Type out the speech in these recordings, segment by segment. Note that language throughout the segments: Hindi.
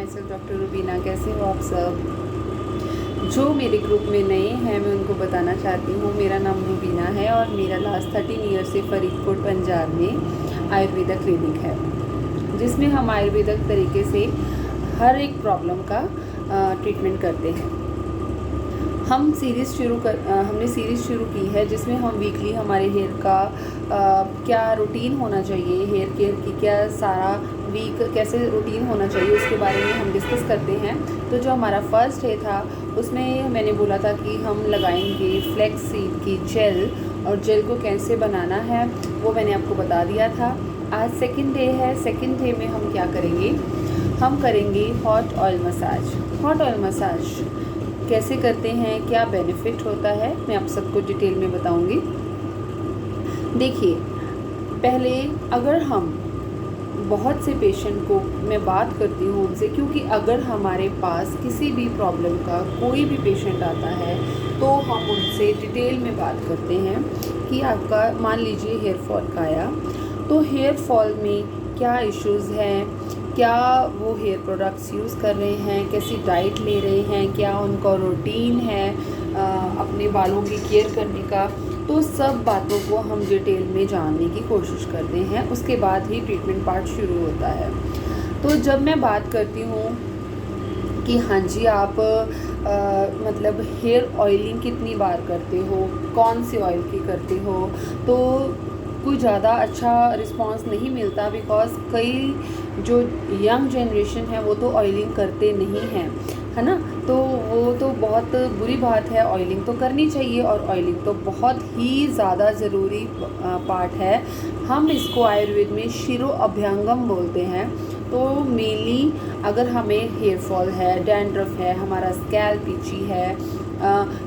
My self doctor Rubina. कैसे हो आप सब? जो मेरे ग्रुप में नए हैं मैं उनको बताना चाहती हूँ, मेरा नाम रुबीना है और मेरा लास्ट 13 ईयर से फरीदकोट पंजाब में आयुर्वेदा क्लिनिक है, जिसमें हम आयुर्वेदिक तरीके से हर एक प्रॉब्लम का ट्रीटमेंट करते हैं। हमने सीरीज़ शुरू की है जिसमें हम वीकली हमारे हेयर का क्या रूटीन होना चाहिए, हेयर केयर की क्या सारा वीक कैसे रूटीन होना चाहिए उसके बारे में हम डिस्कस करते हैं। तो जो हमारा फर्स्ट डे था उसमें मैंने बोला था कि हम लगाएंगे फ्लैक्स सीड की जेल, और जेल को कैसे बनाना है वो मैंने आपको बता दिया था। आज सेकंड डे है। सेकंड डे में हम क्या करेंगे, हम करेंगे hot oil massage. Hot oil massage कैसे करते हैं, क्या बेनिफिट होता है, मैं आप सबको डिटेल में बताऊंगी। देखिए, पहले अगर हम बहुत से पेशेंट को मैं बात करती हूँ उनसे, क्योंकि अगर हमारे पास किसी भी प्रॉब्लम का कोई भी पेशेंट आता है तो हम उनसे डिटेल में बात करते हैं कि आपका मान लीजिए हेयर फॉल का आया, तो हेयर फॉल में क्या इश्यूज़ हैं, क्या वो हेयर प्रोडक्ट्स यूज़ कर रहे हैं, कैसी डाइट ले रहे हैं, क्या उनका रूटीन है अपने बालों की केयर करने का। तो सब बातों को हम डिटेल में जानने की कोशिश करते हैं, उसके बाद ही ट्रीटमेंट पार्ट शुरू होता है। तो जब मैं बात करती हूँ कि हाँ जी आप मतलब हेयर ऑयलिंग कितनी बार करते हो, कौन से ऑयल की करते हो, तो कोई ज़्यादा अच्छा रिस्पांस नहीं मिलता, बिकॉज़ कई जो यंग जनरेशन है वो तो ऑयलिंग करते नहीं हैं, है ना। तो वो तो बहुत बुरी बात है, ऑयलिंग तो करनी चाहिए और ऑयलिंग तो बहुत ही ज़्यादा ज़रूरी पार्ट है। हम इसको आयुर्वेद में शिरो अभ्यंगम बोलते हैं। तो मेनली अगर हमें हेयर फॉल है, डैंड्रफ है, हमारा स्कैल्प इची है,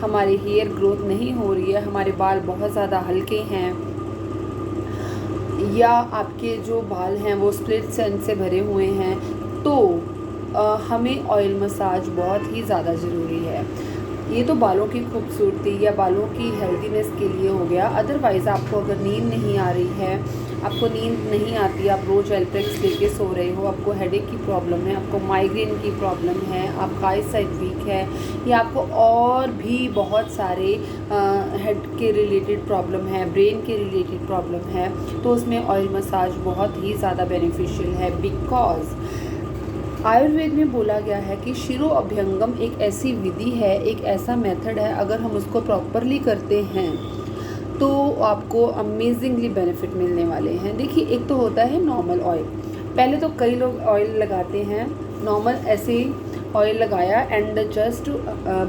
हमारी हेयर ग्रोथ नहीं हो रही है, हमारे बाल बहुत ज़्यादा हल्के हैं, या आपके जो बाल हैं वो स्प्लिट एंड से भरे हुए हैं, तो हमें ऑयल मसाज बहुत ही ज़्यादा ज़रूरी है। ये तो बालों की खूबसूरती या बालों की हेल्दीनेस के लिए हो गया। अदरवाइज़ आपको अगर नींद नहीं आ रही है, आपको नींद नहीं आती, आप रोज़ एल्ट्रेक्स लेके सो रहे हो, आपको हेडेक की प्रॉब्लम है, आपको माइग्रेन की प्रॉब्लम है, आपका आई साइट वीक है, या आपको और भी बहुत सारे हेड के रिलेटेड प्रॉब्लम है, ब्रेन के रिलेटेड प्रॉब्लम है, तो उसमें ऑयल मसाज बहुत ही ज़्यादा बेनिफिशियल है। बिकॉज आयुर्वेद में बोला गया है कि शिरो अभ्यंगम एक ऐसी विधि है, एक ऐसा मेथड है, अगर हम उसको प्रॉपरली करते हैं तो आपको अमेजिंगली बेनिफिट मिलने वाले हैं। देखिए, एक तो होता है नॉर्मल ऑयल। पहले तो कई लोग ऑयल लगाते हैं नॉर्मल, ऐसे ऑयल लगाया एंड जस्ट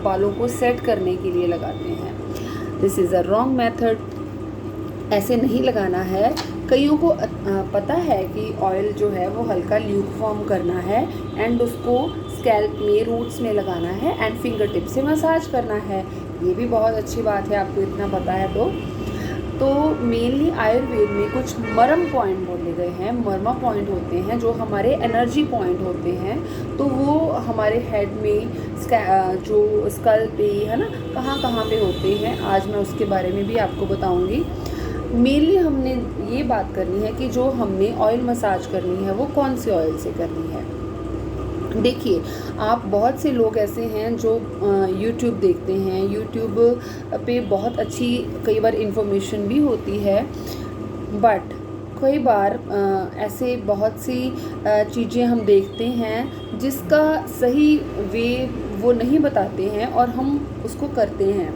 बालों को सेट करने के लिए लगाते हैं। This is a wrong method, ऐसे नहीं लगाना है। कईयों को पता है कि ऑयल जो है वो हल्का ल्यूक फॉर्म करना है एंड उसको स्कैल्प में, रूट्स में लगाना है एंड फिंगर टिप से मसाज करना है। ये भी बहुत अच्छी बात है, आपको इतना पता है। तो मेनली आयुर्वेद में कुछ मर्म पॉइंट बोले गए हैं। मर्मा पॉइंट होते हैं जो हमारे एनर्जी पॉइंट होते हैं, तो वो हमारे हेड में जो स्कल पे, है ना, कहाँ कहाँ पे होते हैं, आज मैं उसके बारे में भी आपको बताऊँगी। मेनली हमने ये बात करनी है कि जो हमने ऑयल मसाज करनी है वो कौन से ऑयल से करनी है। देखिए, आप बहुत से लोग ऐसे हैं जो यूट्यूब देखते हैं, यूट्यूब पे बहुत अच्छी कई बार इन्फॉर्मेशन भी होती है, बट कई बार ऐसे बहुत सी चीज़ें हम देखते हैं जिसका सही वे वो नहीं बताते हैं और हम उसको करते हैं।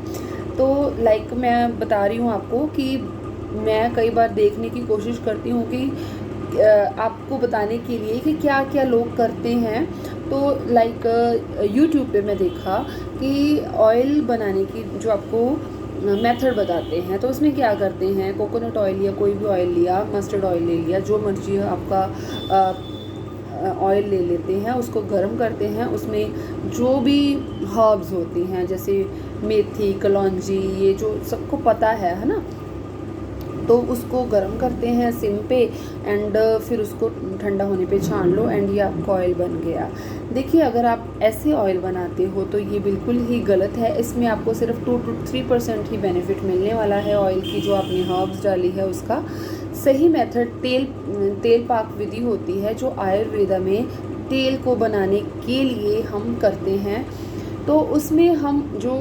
तो लाइक मैं बता रही हूँ आपको कि मैं कई बार देखने की कोशिश करती हूँ कि आपको बताने के लिए कि क्या क्या लोग करते हैं। तो लाइक यूट्यूब पे मैं देखा कि ऑयल बनाने की जो आपको मेथड बताते हैं, तो उसमें क्या करते हैं, कोकोनट ऑयल या कोई भी ऑयल लिया, मस्टर्ड ऑयल ले लिया, जो मर्जी आपका ऑयल ले लेते हैं, उसको गर्म करते हैं, उसमें जो भी हर्ब्स होती हैं जैसे मेथी, कलौंजी, ये जो सबको पता है ना, तो उसको गर्म करते हैं सिम पे एंड फिर उसको ठंडा होने पे छान लो एंड ये आपका ऑयल बन गया। देखिए, अगर आप ऐसे ऑयल बनाते हो तो ये बिल्कुल ही गलत है। इसमें आपको सिर्फ 2 to 3% ही बेनिफिट मिलने वाला है ऑयल की, जो आपने हर्ब्स डाली है उसका। सही मेथड तेल पाक विधि होती है जो आयुर्वेदा में तेल को बनाने के लिए हम करते हैं। तो उसमें हम जो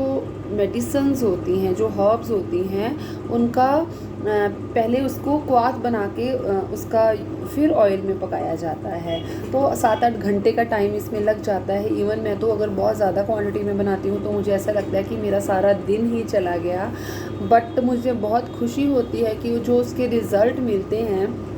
मेडिसिन्स होती हैं, जो हर्ब्स होती हैं, उनका पहले उसको क्वाथ बना के उसका फिर ऑयल में पकाया जाता है। तो 7-8 घंटे का टाइम इसमें लग जाता है। इवन मैं तो अगर बहुत ज़्यादा क्वांटिटी में बनाती हूँ तो मुझे ऐसा लगता है कि मेरा सारा दिन ही चला गया। बट मुझे बहुत खुशी होती है कि जो उसके रिज़ल्ट मिलते हैं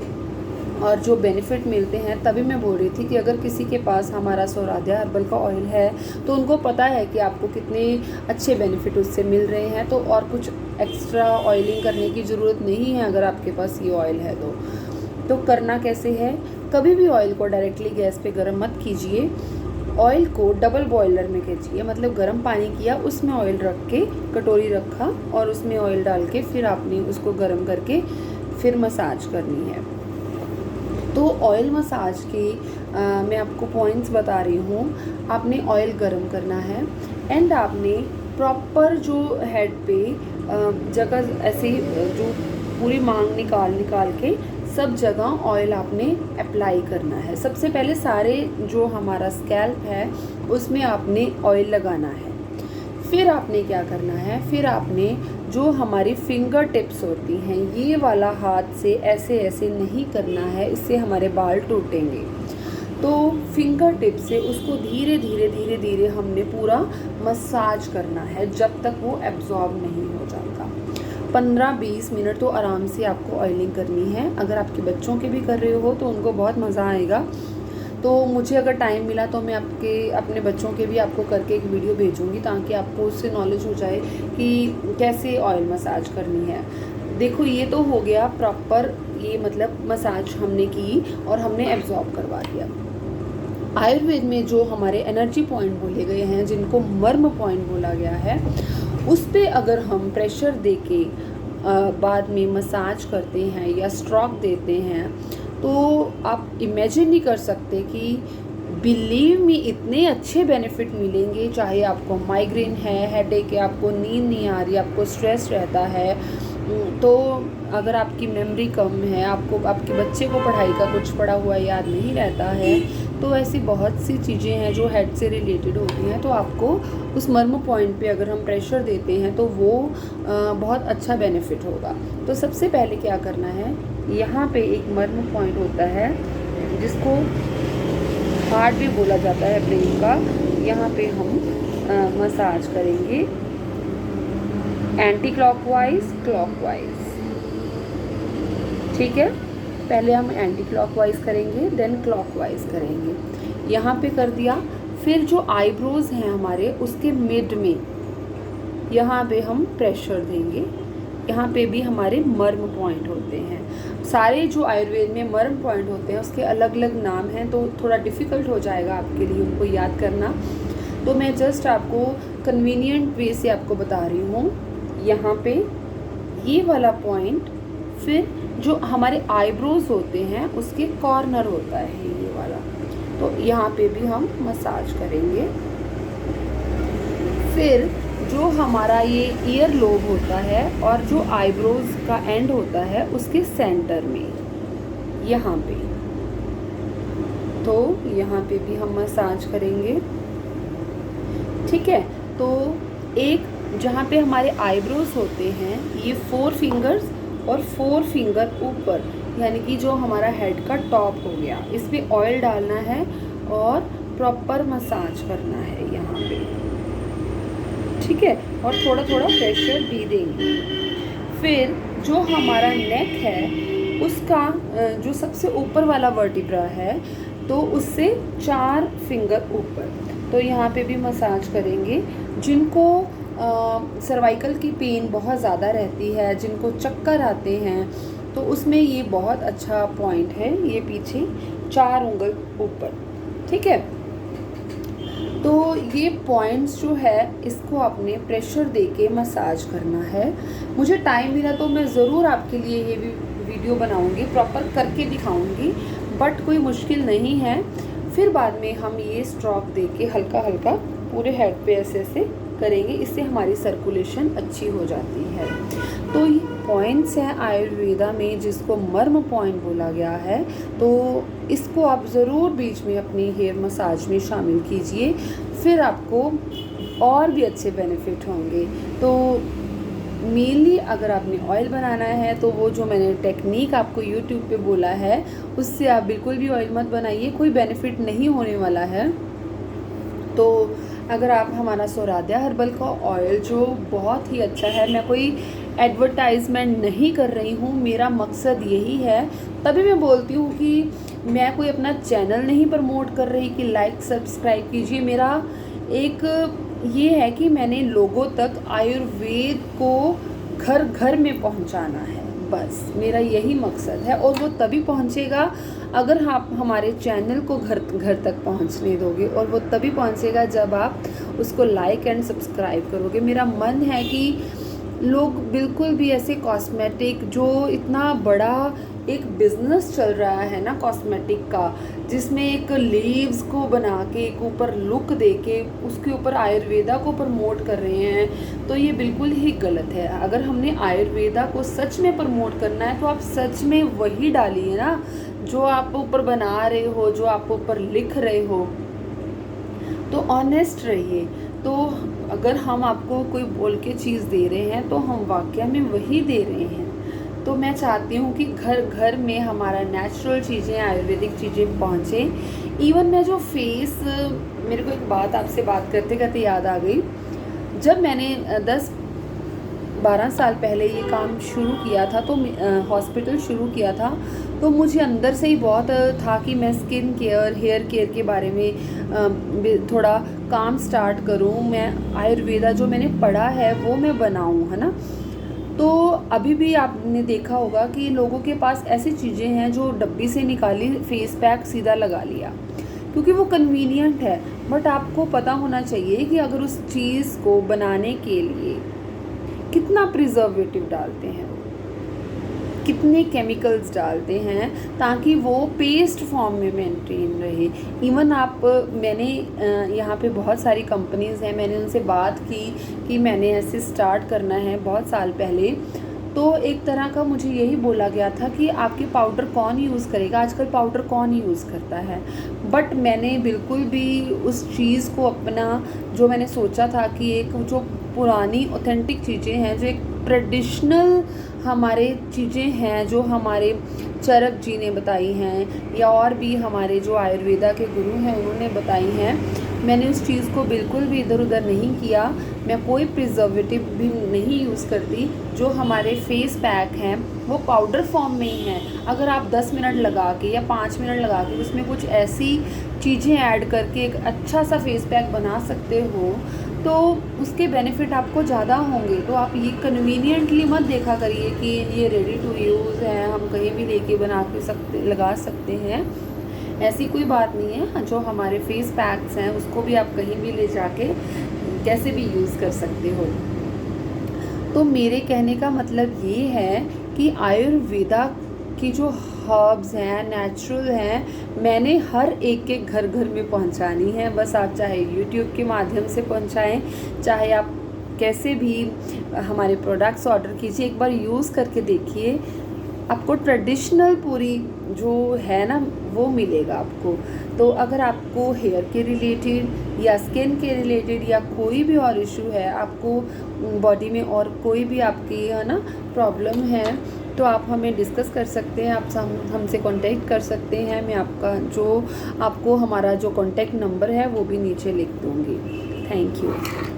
और जो बेनिफिट मिलते हैं, तभी मैं बोल रही थी कि अगर किसी के पास हमारा स्वराध्या हर्बल का ऑयल है तो उनको पता है कि आपको कितने अच्छे बेनिफिट उससे मिल रहे हैं। तो और कुछ एक्स्ट्रा ऑयलिंग करने की ज़रूरत नहीं है अगर आपके पास ये ऑयल है तो करना कैसे है, कभी भी ऑयल को डायरेक्टली गैस पे गर्म मत कीजिए। ऑयल को डबल बॉयलर में कीजिए, मतलब गर्म पानी किया, उसमें ऑयल रख के कटोरी रखा और उसमें ऑयल डाल के फिर आपने उसको गर्म करके फिर मसाज करनी है। तो ऑयल मसाज के मैं आपको पॉइंट्स बता रही हूँ। आपने ऑयल गरम करना है एंड आपने प्रॉपर जो हेड पे जगह ऐसे जो पूरी मांग निकाल के सब जगह ऑयल आपने अप्लाई करना है। सबसे पहले सारे जो हमारा स्कैल्प है उसमें आपने ऑयल लगाना है। फिर आपने क्या करना है, फिर आपने जो हमारी फिंगर टिप्स होती हैं, ये वाला हाथ से ऐसे ऐसे नहीं करना है, इससे हमारे बाल टूटेंगे। तो फिंगर टिप से उसको धीरे धीरे धीरे धीरे हमने पूरा मसाज करना है जब तक वो एब्जॉर्ब नहीं हो जाता। 15-20 मिनट तो आराम से आपको ऑयलिंग करनी है। अगर आपके बच्चों के भी कर रहे हो तो उनको बहुत मज़ा आएगा। तो मुझे अगर टाइम मिला तो मैं अपने बच्चों के भी आपको करके एक वीडियो भेजूँगी ताकि आपको उससे नॉलेज हो जाए कि कैसे ऑयल मसाज करनी है। देखो ये तो हो गया प्रॉपर, ये मतलब मसाज हमने की और हमने एब्जॉर्ब करवा दिया। आयुर्वेद में जो हमारे एनर्जी पॉइंट बोले गए हैं, जिनको मर्म पॉइंट बोला गया है, उस पे अगर हम प्रेशर दे के बाद में मसाज करते हैं या स्ट्रोक देते हैं तो आप इमेजिन नहीं कर सकते कि बिलीव मी इतने अच्छे बेनिफिट मिलेंगे। चाहे आपको माइग्रेन है, हेडेक है, आपको नींद नहीं आ रही, आपको स्ट्रेस रहता है, तो अगर आपकी मेमोरी कम है, आपको आपके बच्चे को पढ़ाई का कुछ पढ़ा हुआ याद नहीं रहता है, तो ऐसी बहुत सी चीज़ें हैं जो हेड से रिलेटेड होती हैं। तो आपको उस मर्म पॉइंट पे अगर हम प्रेशर देते हैं तो वो बहुत अच्छा बेनिफिट होगा। तो सबसे पहले क्या करना है, यहाँ पे एक मर्म पॉइंट होता है जिसको हार्ट भी बोला जाता है ब्रेन का। यहाँ पे हम मसाज करेंगे एंटी क्लॉकवाइज, क्लॉकवाइज। ठीक है, पहले हम एंटी क्लॉकवाइज करेंगे, देन क्लॉकवाइज करेंगे। यहाँ पे कर दिया। फिर जो आईब्रोज हैं हमारे, उसके मिड में यहाँ पे हम प्रेशर देंगे। यहाँ पे भी हमारे मर्म पॉइंट होते हैं। सारे जो आयुर्वेद में मर्म पॉइंट होते हैं उसके अलग अलग नाम हैं, तो थोड़ा डिफ़िकल्ट हो जाएगा आपके लिए उनको याद करना। तो मैं जस्ट आपको कन्वीनियंट वे से आपको बता रही हूँ। यहाँ पे ये वाला पॉइंट, फिर जो हमारे आईब्रोज होते हैं उसके कॉर्नर होता है ये वाला, तो यहाँ पे भी हम मसाज करेंगे। फिर जो हमारा ये ईयर लोब होता है और जो आईब्रोज का एंड होता है उसके सेंटर में यहाँ पे, तो यहाँ पे भी हम मसाज करेंगे। ठीक है, तो एक जहाँ पे हमारे आईब्रोज होते हैं, ये 4 फिंगर्स और 4 फिंगर ऊपर, यानी कि जो हमारा हेड का टॉप हो गया, इस पर ऑयल डालना है और प्रॉपर मसाज करना है यहाँ पे। ठीक है, और थोड़ा थोड़ा प्रेशर भी देंगे। फिर जो हमारा नेक है उसका जो सबसे ऊपर वाला वर्टिब्रा है, तो उससे 4 फिंगर ऊपर, तो यहाँ पे भी मसाज करेंगे। जिनको सर्वाइकल की पेन बहुत ज़्यादा रहती है, जिनको चक्कर आते हैं, तो उसमें ये बहुत अच्छा पॉइंट है, ये पीछे 4 उंगल ऊपर। ठीक है, तो ये पॉइंट्स जो है इसको आपने प्रेशर देके मसाज करना है। मुझे टाइम मिला तो मैं ज़रूर आपके लिए ये भी वीडियो बनाऊंगी, प्रॉपर करके दिखाऊंगी, बट कोई मुश्किल नहीं है। फिर बाद में हम ये स्ट्रोक देके हल्का हल्का पूरे हेड पे ऐसे ऐसे करेंगे, इससे हमारी सर्कुलेशन अच्छी हो जाती है। तो ये पॉइंट्स हैं आयुर्वेदा में जिसको मर्म पॉइंट बोला गया है, तो इसको आप ज़रूर बीच में अपनी हेयर मसाज में शामिल कीजिए, फिर आपको और भी अच्छे बेनिफिट होंगे। तो मेनली अगर आपने ऑयल बनाना है तो वो जो मैंने टेक्निक आपको यूट्यूब पे बोला है उससे आप बिल्कुल भी ऑयल मत बनाइए, कोई बेनिफिट नहीं होने वाला है। तो अगर आप हमारा स्वराध्या हर्बल का ऑयल जो बहुत ही अच्छा है, मैं कोई एडवर्टाइजमेंट नहीं कर रही हूँ, मेरा मकसद यही है, तभी मैं बोलती हूँ कि मैं कोई अपना चैनल नहीं प्रमोट कर रही कि लाइक सब्सक्राइब कीजिए। मेरा एक ये है कि मैंने लोगों तक आयुर्वेद को घर घर में पहुंचाना है, बस मेरा यही मकसद है। और वो तभी पहुंचेगा अगर आप हमारे चैनल को घर घर तक पहुंचने दोगे, और वो तभी पहुंचेगा जब आप उसको लाइक एंड सब्सक्राइब करोगे। मेरा मन है कि लोग बिल्कुल भी ऐसे कॉस्मेटिक, जो इतना बड़ा एक बिज़नेस चल रहा है ना कॉस्मेटिक का, जिसमें एक लीव्स को बना के एक ऊपर लुक दे के उसके ऊपर आयुर्वेदा को प्रमोट कर रहे हैं, तो ये बिल्कुल ही गलत है। अगर हमने आयुर्वेदा को सच में प्रमोट करना है तो आप सच में वही डालिए ना जो आप ऊपर बना रहे हो, जो आप ऊपर लिख रहे हो, तो ऑनेस्ट रहिए। तो अगर हम आपको कोई बोल के चीज़ दे रहे हैं तो हम वाकई में वही दे रहे हैं। तो मैं चाहती हूँ कि घर घर में हमारा नेचुरल चीज़ें, आयुर्वेदिक चीज़ें पहुँचे। इवन मैं जो फेस, मेरे को एक बात आपसे बात करते करते याद आ गई। जब मैंने 10-12 साल पहले ये काम शुरू किया था, तो हॉस्पिटल शुरू किया था, तो मुझे अंदर से ही बहुत था कि मैं स्किन केयर, हेयर केयर के बारे में थोड़ा काम स्टार्ट करूं, मैं आयुर्वेदा जो मैंने पढ़ा है वो मैं बनाऊं, है ना। तो अभी भी आपने देखा होगा कि लोगों के पास ऐसी चीज़ें हैं जो डब्बी से निकाली, फेस पैक सीधा लगा लिया, क्योंकि वो कन्वीनियंट है। बट आपको पता होना चाहिए कि अगर उस चीज़ को बनाने के लिए कितना प्रिजर्वेटिव डालते हैं, कितने केमिकल्स डालते हैं ताकि वो पेस्ट फॉर्म में मेंटेन रहे। इवन आप, मैंने यहाँ पे बहुत सारी कंपनीज़ हैं, मैंने उनसे बात की कि मैंने ऐसे स्टार्ट करना है बहुत साल पहले, तो एक तरह का मुझे यही बोला गया था कि आपके पाउडर कौन यूज़ करेगा, आजकल पाउडर कौन यूज़ करता है। बट मैंने बिल्कुल भी उस चीज़ को अपना, जो मैंने सोचा था कि एक जो पुरानी ऑथेंटिक चीज़ें हैं, जो एक ट्रेडिशनल हमारे चीज़ें हैं, जो हमारे चरक जी ने बताई हैं या और भी हमारे जो आयुर्वेदा के गुरु हैं उन्होंने बताई हैं, मैंने उस चीज़ को बिल्कुल भी इधर उधर नहीं किया। मैं कोई प्रिजर्वेटिव भी नहीं यूज़ करती। जो हमारे फेस पैक हैं वो पाउडर फॉर्म में ही हैं। अगर आप 10 मिनट लगा के या 5 मिनट लगा के उसमें कुछ ऐसी चीज़ें ऐड करके एक अच्छा सा फेस पैक बना सकते हो, तो उसके बेनिफिट आपको ज़्यादा होंगे। तो आप ये कन्वीनियंटली मत देखा करिए कि ये रेडी टू यूज़ है, हम कहीं भी लेके बना के लगा सकते हैं, ऐसी कोई बात नहीं है। जो हमारे फेस पैक्स हैं उसको भी आप कहीं भी ले जाके कैसे भी यूज़ कर सकते हो। तो मेरे कहने का मतलब ये है कि आयुर्वेदा की जो हर्ब्स हैं, नेचुरल हैं, मैंने हर एक के घर घर में पहुंचानी है। बस आप चाहे यूट्यूब के माध्यम से पहुंचाएं, चाहे आप कैसे भी हमारे प्रोडक्ट्स ऑर्डर कीजिए, एक बार यूज़ करके देखिए, आपको ट्रेडिशनल पूरी जो है ना वो मिलेगा आपको। तो अगर आपको हेयर के रिलेटेड या स्किन के रिलेटेड या कोई भी और इशू है, आपको बॉडी में और कोई भी आपकी है ना प्रॉब्लम है, तो आप हमें डिस्कस कर सकते हैं, आप हमसे कांटेक्ट कर सकते हैं। मैं आपको हमारा जो कांटेक्ट नंबर है वो भी नीचे लिख दूँगी। Thank you.